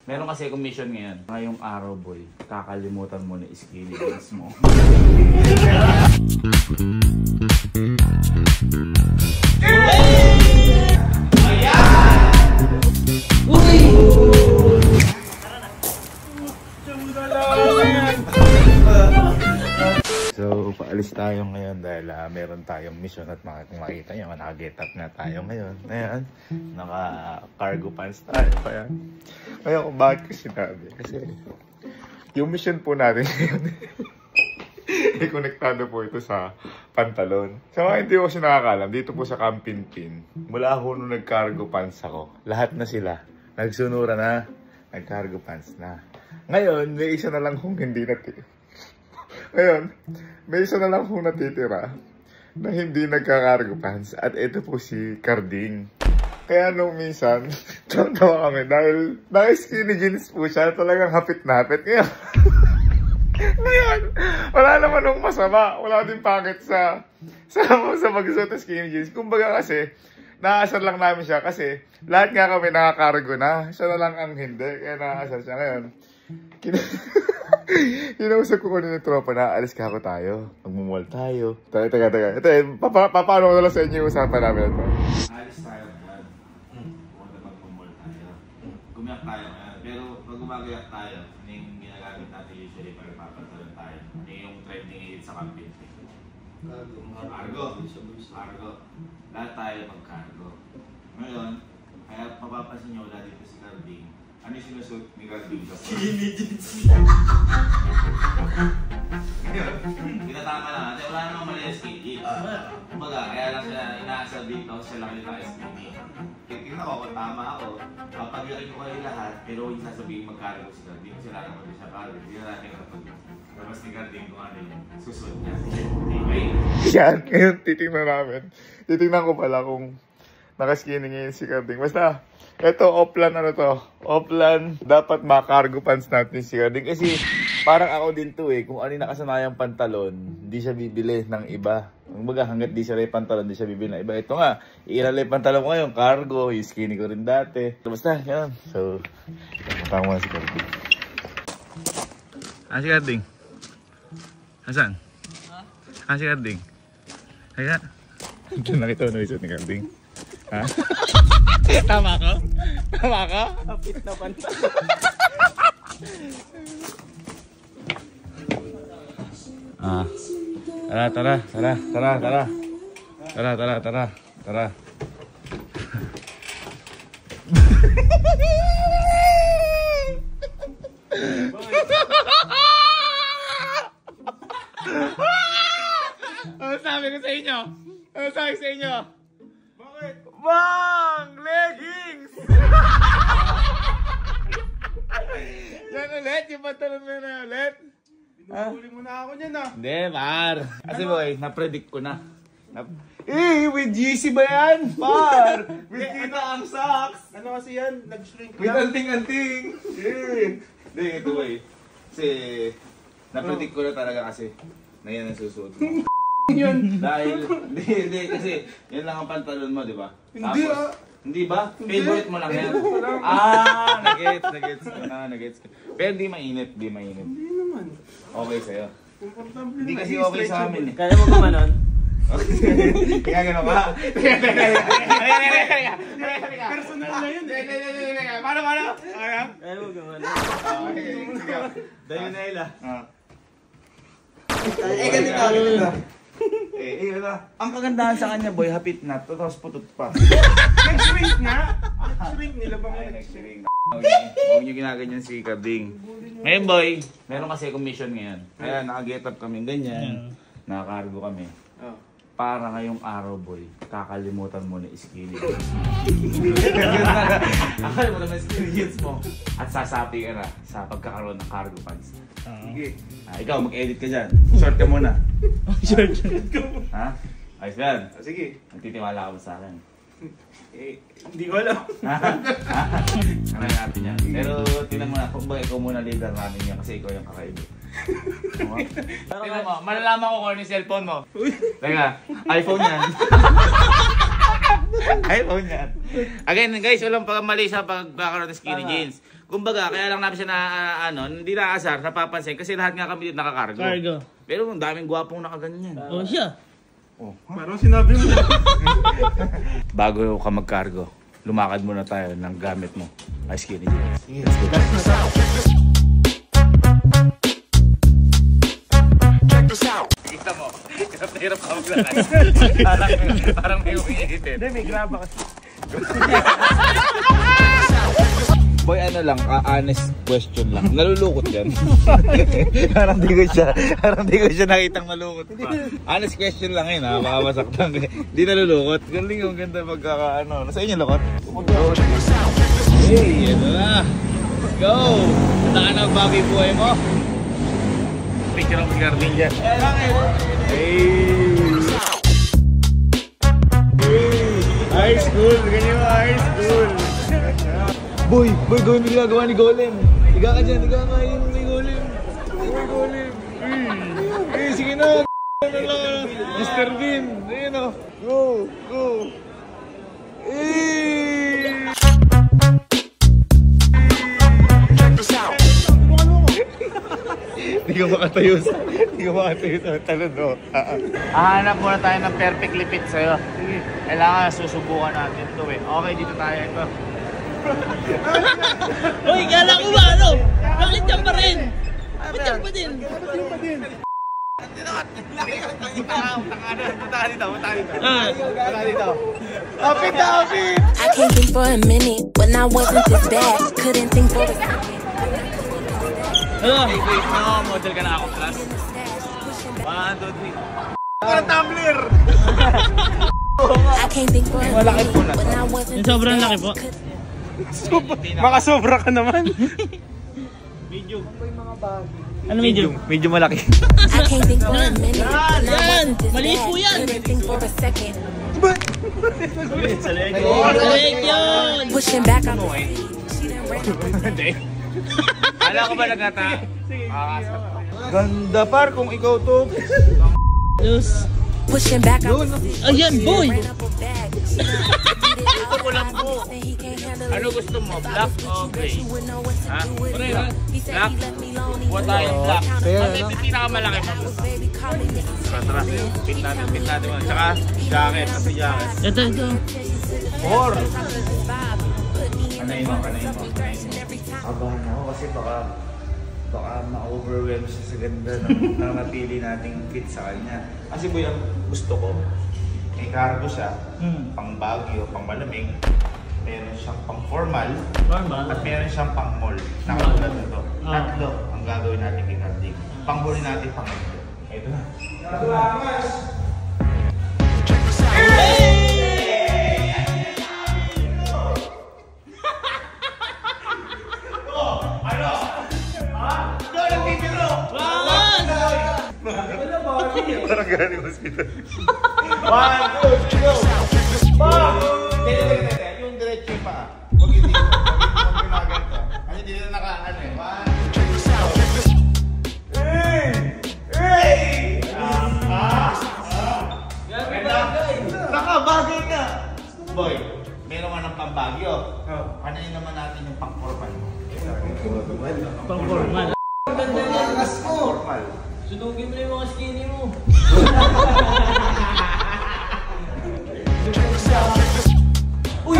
Meron kasi commission ngayon. Ngayong araw, boy, kakalimutan mo na skinny jeans mo. So, paalis tayo ngayon dahil meron tayong mission at makita nyo, naka-get up na tayo ngayon. Ayan, naka-cargo pants tayo. Kaya kung bakit ko sinabi? Kasi yung mission po natin ngayon, konektado po ito sa pantalon. Sa mga hindi ko siya nakakalam, dito po sa Campinpin, mula ako nung nag-cargo pants ako, lahat na sila, nagsunura na, nag-cargo pants na. Ngayon, may isa na lang kung hindi natitira. Ngayon, may isa na lang kung natitira na hindi nagka-cargo pants. At ito po si Carding. Kaya nung minsan, tawa kami dahil skinny jeans po siya, talagang hapit na hapit. Ngayon, wala naman nung masama. Wala din pakit sa pagsuot ng skinny jeans. Kumbaga kasi, nakaasar lang namin siya kasi lahat nga kami nakakargo na. Siya na lang ang hindi. Kaya nakaasar siya ngayon. Kinausap ko kanina ng tropa na alis ka ako tayo. Magmumall tayo. Taga. Ito paano ko na lang sa inyo yung usapan namin ito. Alis tayo ngayon. Pumunta magmumall tayo. Gumiyak tayo ngayon. Pero pag gumagayak tayo, ano yung ginagamit natin usually para papantalan tayo? Ano yung trending ngayon sa camping? Cargo. Lahat tayo mag-cargo. Ngayon, kaya mapapansin nyo wala dito si Carding. Ano yung sinusuot ni Carding? Skinny jeans. Ngayon, tinatama lang natin. Wala namang mali yung skinny jeans. Kumbaga, kaya lang siya inaasal dito, siya lang ulit tayo skinny. Tingnan ko kung tama ako. Papagirin ko kayo lahat, pero yung sasabihin magkargo si Carding. Sila naman din siya cargo. Hindi na natin kapag labas ni Carding kung ano yung susuot niya. Okay? Yan, ngayon titingnan namin. Titingnan ko pala kung naka-skinny ngayon si Carding. Basta, ito, offline ano to. Offline, dapat makargo pants natin si Carding. Kasi parang ako din to eh. Kung ano yung nakasanayang pantalon, hindi siya bibili ng iba. Kumbaga, hanggat di siya rin pantalon, di siya bibili ng iba. Ito nga, iilalay pantalon ko ngayon, cargo, yung skinny ko rin dati. Basta, yan. So, ipapatang mo na si Carding. Si Carding? Asan? Si Carding? Kaya? Nakita mo na isot ni Carding? Ha? Tama ko? Kapit na panta. Tara. Ano sabi ko sa inyo? Bakit? Bang! Leggings! Yan ulit, yung pantalon mo na ulit. Binubuli mo na ako niyan ah. Hindi, par. Kasi boy, na-predict ko na. With GC ba yan? Par! With kita ang socks! Ano kasi yan? Nag-shrink lang. With anting-anting! Hindi, ito boy. Kasi, na-predict ko na talaga kasi na yan ang susunod mo. Yun. Dahil, hindi kasi, yan lang ang pantalon mo, di ba? Hindi Hindi ba? Favorite mo lang yan. Nagets. Pero di mainit. Hindi naman. Okay sa'yo. Hindi kasi okay sa amin eh. Kaya mo gumanon? Kaya gano'n ka? Personal na yun eh. Paano? Kaya mo gumanon? Dayo na ila. Ganito. Ang kagandahan sa kanya boy, hapit na, tapos putot pa. Nag-shrink nga? Nag-shrink nila ba? Nag-shrink. Huwag nyo ginaganyan si Carding. Ngayon boy, meron kasi commission ngayon. Kaya naka-get up kami ganyan, naka-cargo kami. Para ngayong araw boy, kakalimutan mo na skinny jeans. Kakalimutan mo na skinny jeans mo. At sasapi ka na sa pagkakaroon ng cargo pants. Sige. Ikaw, mag-edit ka dyan. Short ka muna. Short ka muna. Ha? Ayos ba yan? Sige. Nagtitiwala ka ba sa akin? Hindi ko alam. Ano natin yan. Pero tinan mo na, kung ba ikaw muna leader namin yan kasi ikaw yung kakaiba. Tinan mo, malalaman ko kung ano yung cellphone mo. Teka, iPhone yan. iPhone yan. Again guys, walang pagkamali sa pagkakaroon ng skinny jeans. Kumbaga, kaya lang namin siya na, hindi nakaasar, napapansin. Kasi lahat nga kami dito nakakargo. Cargo. Pero ang daming gwapong nakaganyan. Oh, siya. Oh. Parang sinabi mo. Bago ka magkargo, lumakad muna tayo ng gamit mo. Ice Skinny Jeans. Let's go. Kita mo, hirap na hirap ka maglakad. Parang may umiitin. Hindi, may graba kasi. Boy, honest question lang. Nalulukot yan. parang di ko siya nakitang malukot pa. Honest question lang yun, ha? Baka masaktan. Di nalulukot. Galing yung ganda pagkakaano. Nasa inyo lakot? Hey, ano na. Let's go! Saan ka nagbabi buhay mo? Picture ng garden dyan. Hey! High school, ganyan mo, high school. Boy, gawin mo ginagawa ni Golem. Higa ka dyan, higa ka yun ni Golem. Sige na. Mr. Bean, ayun o. Go. Hindi ko makatayo sa talon, no? Hahanap muna tayo ng perfectly fit sa'yo. Kailangan susubukan natin ito eh. Okay, dito tayo ito. Uy, kala ko ba ano? Bakit yan pa rin? Bakit yan pa din? I can't think for a minute when I wasn't this bad. Couldn't think for a second. Ano? Wait, model ka na ako, class. 1, 2, 3. Parang tumbler! I can't think for a minute when I wasn't Yung sobrang laki po. Makasobra ka naman. Medium. Ano medium? Medyo malaki. I can't think for a minute when I Yan! wasn't this Mali bad. po yan! Couldn't think for a second. Sa leg. Correct yun! Pushing back on my feet. She done ran up a Hindi. Alam ko ba nagata? Ganda par kung ikaw to. Loose. Pushing back on my feet. Ayan, boy! Ran up a bag. Ito ko lang po. Ano gusto mo? Black o gray? Ha? Black? Kuha tayong black. Pati ito pinakamalaki pa po. Tara. Pin natin mo. Tsaka jacket. Kasi jacket. Ito. 4. Kanayin mo. Abahan ako kasi baka ma-overwhelm siya sa ganda ng napili nating fit sa kanya. Kasi boy, ang gusto ko, may cargo siya, pang Baguio, pang malamig, meron siyang pang formal, at meron siyang pang mall. Nakatulad na to. Tatlo ang gagawin natin kay Cardic. Pang-mall natin pang ito. Ito na. Parang galing hospital. 1, 2, 3, go! Bang! Teka. Yung diretso yung paa. Huwag yung dito. Huwag gumaganto. Kasi dito na naka-ano eh. 1, 2, 3, Nakabagay nga! Boy, meron ka ng pambagyo. Ano yun naman natin yung pang-formal? Pang-formal. Formal. Sunugin mo yung mga skinny mo. Uy!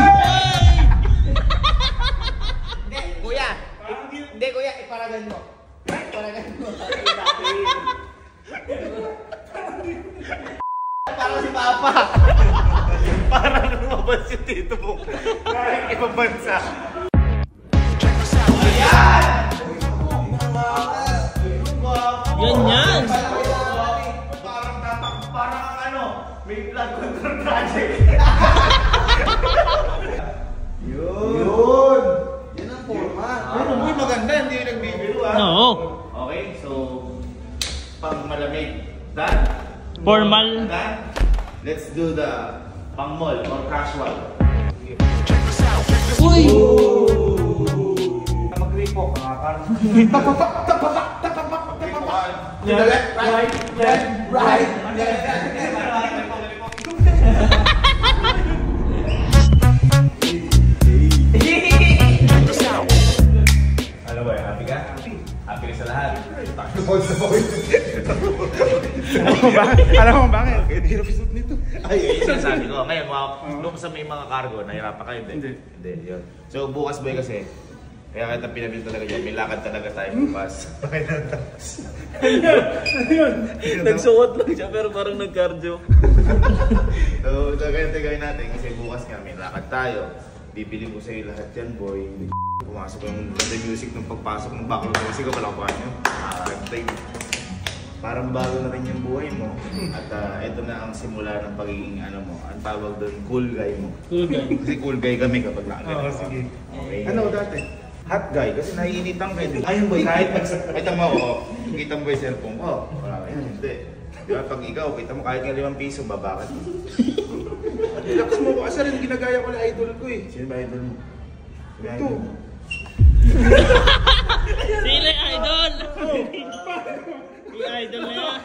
Hindi, kuya, iparagan mo. Parang si Papa. Parang lumabas yung tito mo. Parang ibang bansa. Ganyan! Parang ano, may blood control project. Yun! Yan ang forma. Pero boy, maganda, hindi yung nagbibiro ah. Oo. Okay, so pang malamig. Done? Formal. Done? Let's do the pang mall or casual. Uy! Mag-repok ka nga, parang left, right. Ano ba? Happy ka? Happy ka sa lahat? Alam mo bakit? Hindi na pisot nito. Ay, yun sinasabi ko. Ngayon, nung sa may mga cargo, nahirapan kayo, hindi? Hindi, yun. So, bukas boy kasi, kaya kita pinabil talaga dyan, may lakad talaga tayo bukas. Ano yun? Nagsuot lang siya pero parang nag-cardio. So, ganito gawin natin kasi bukas nga may lakad tayo. Bibili ko sa'yo lahat yan, boy. Pumasok yung ganda music ng pagpasok ng background music ko, palakpakan nyo. Parang bago na rin yung buhay mo. At ito na ang simula ng pagiging ano mo. Ang tawag doon, cool guy mo. Cool guy. Kasi cool guy kami kapag nakagano. Oo, sige. Okay. Ano dati? Hot guy, kasi naiinitan kayo. Ayun boy, kahit kita mo ako, kita mo ba yung cellphone ko? Ayun, hindi. Diba, pag ikaw, kita mo kahit nga 5 piso, babakat mo. Relax mo ko kasi rin ginagaya ko na idol ko eh. Sino ba idol mo? Ito. Sino yung idol? Yung idol na yan.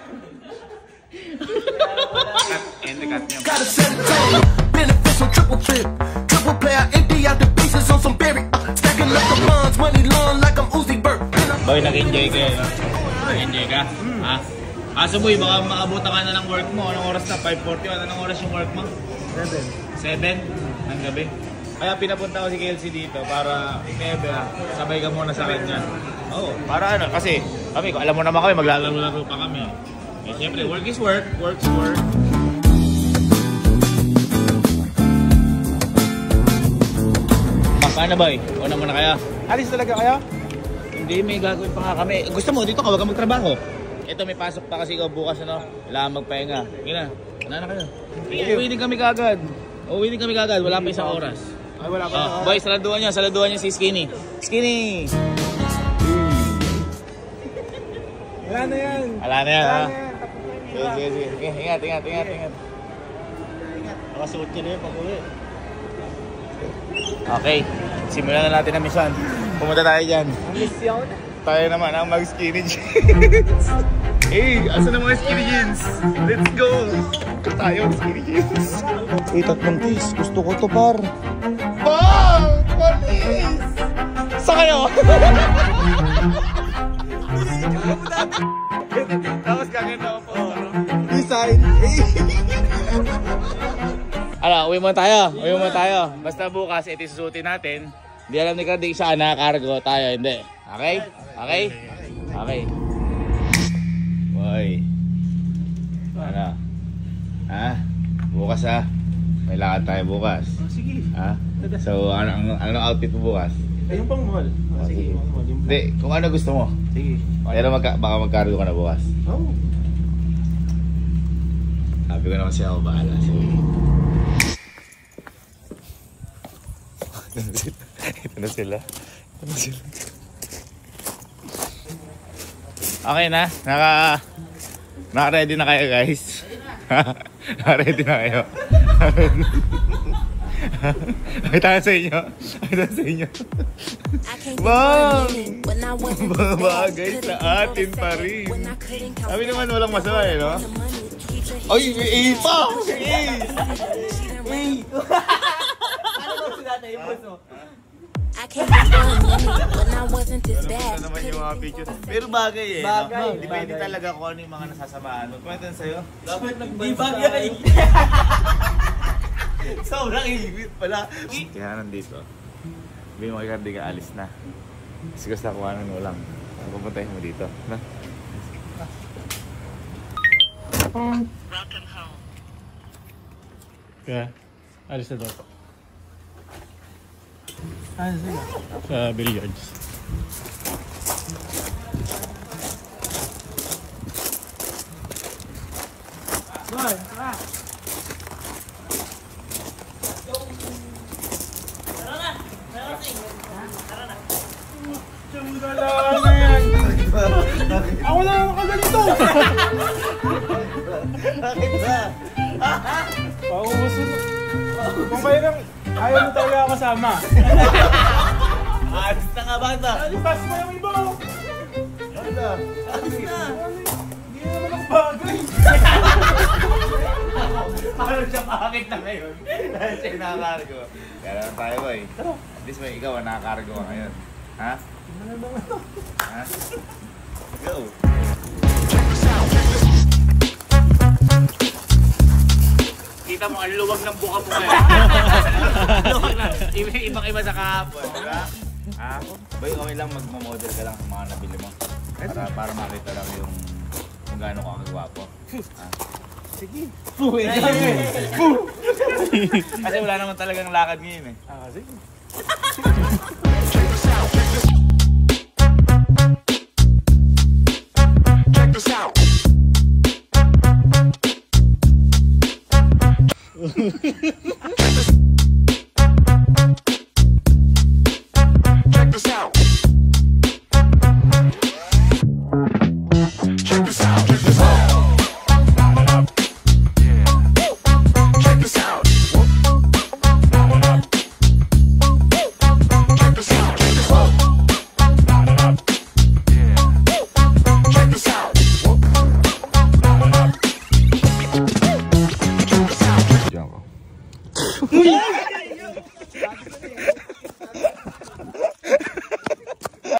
End the cut niya. Got a 17, beneficial triple trip. Triple play, I empty out the pieces on some berry. Stacking up the funds, money long like I'm Uzi Vert. Boy, nag-enjoy ka eh. Nag-enjoy ka? Ha? Kaso boy, baka maabutan ka na ng work mo. Anong oras na? 5:40? Anong oras yung work mo? 7 ng gabi. Kaya pinapunta ko si Kelsey dito para never sabay ka muna sa kanya. Oo, para ano, kasi kami, alam mo naman kami, maglalaro-laro pa kami. Eh, siyempre, work is work, work is work. Paano boy? Una muna kaya? Alis talaga kaya? Hindi, may gagawin pa nga kami. Gusto mo, dito ka, wag kang magtrabaho. Ito, may pasok pa kasi ikaw bukas, ano? Kailangan magpahinga. Sige na, na kayo. Uuwi din kami kagad. Uuwi din kami kagad, wala pa isang oras. Ay, wala pa. Boy, saladuhan niya si Skinny. Skinny! Wala na yan. Wala na yan, ha? Wala na yan. Sige. Ingat. Nakasuot ka na yun pag-uwi. Okay, simulan na natin ang mission. Pumunta tayo dyan. Mission? Tayo naman ang mag-skinny jeans. Hey, asa na mga skinny jeans? Let's go! Tayo, skinny jeans. Uy, 3 piece. Gusto ko to, par. Bang! Police! Saan kayo? Tapos kaganda ako po. Design. Ano, uwi mo tayo. Basta bukas, ito susutin natin. Hindi alam ni Cardi siya nakakargo tayo, hindi. Okay? Boy. Ano? Ha? Bukas ha? May lakad tayo bukas. Sige. Ha? So, anong outfit mo bukas? Ayun pang mahal. Sige. Hindi, kung ano gusto mo. Sige. Pero baka magkargo ka na bukas. Oo. Sabi ko naman siya ako bahala. Sige. Ito na sila. Okay na. Naka-ready na kayo guys. Naka-ready na kayo. Ay, sa inyo. Bang! Babagay sa atin pa rin. Sabi naman walang masama eh, no? Ay, may A pa! I can't be done when I wasn't this bad. Ito naman yung mga pictures. Pero bagay eh. Bagay. Depende talaga kung ano yung mga nasasamaan. Magkwento sa'yo. Dapat nagbagay. Sobrang ibig pala. Kaya nandito. Sabihin mo kay Cardi ka, alis na. Kasi gusto ko ano mo lang. Pupuntahin mo dito. Na? Welcome home. Kaya, alis na daw. Ano sila? Sa billiards. Ako na lang kaganito! Bakit ba? Paubusin mo. Kung kayo nang ayaw mo talaga kasama. Alis na nga ba ito? Pass mo yung iba! Alis na! Hindi naman ang bagay! Paano siya makakit na ngayon? Dahil siya nakakargo. Kaya naman tayo boy. At least may ikaw nakakargo ka ngayon. Ha? Ha? Go. Kita mo, ang luwag ng buka mo ngayon. Luwag na. Ibang-iba sa kahapon. Diba? Ha? Boy, okay lang magmamodel ka lang sa mga nabili mo. Para makita lang yung kung gaano ka kagwapo. Ha? Sige. Kasi wala naman talagang lakad ngayon eh. Sige. Check this out. Check this out. Check this out. Check this out. Check this out. Check this out. Check this out. Check this out. Diyan ko.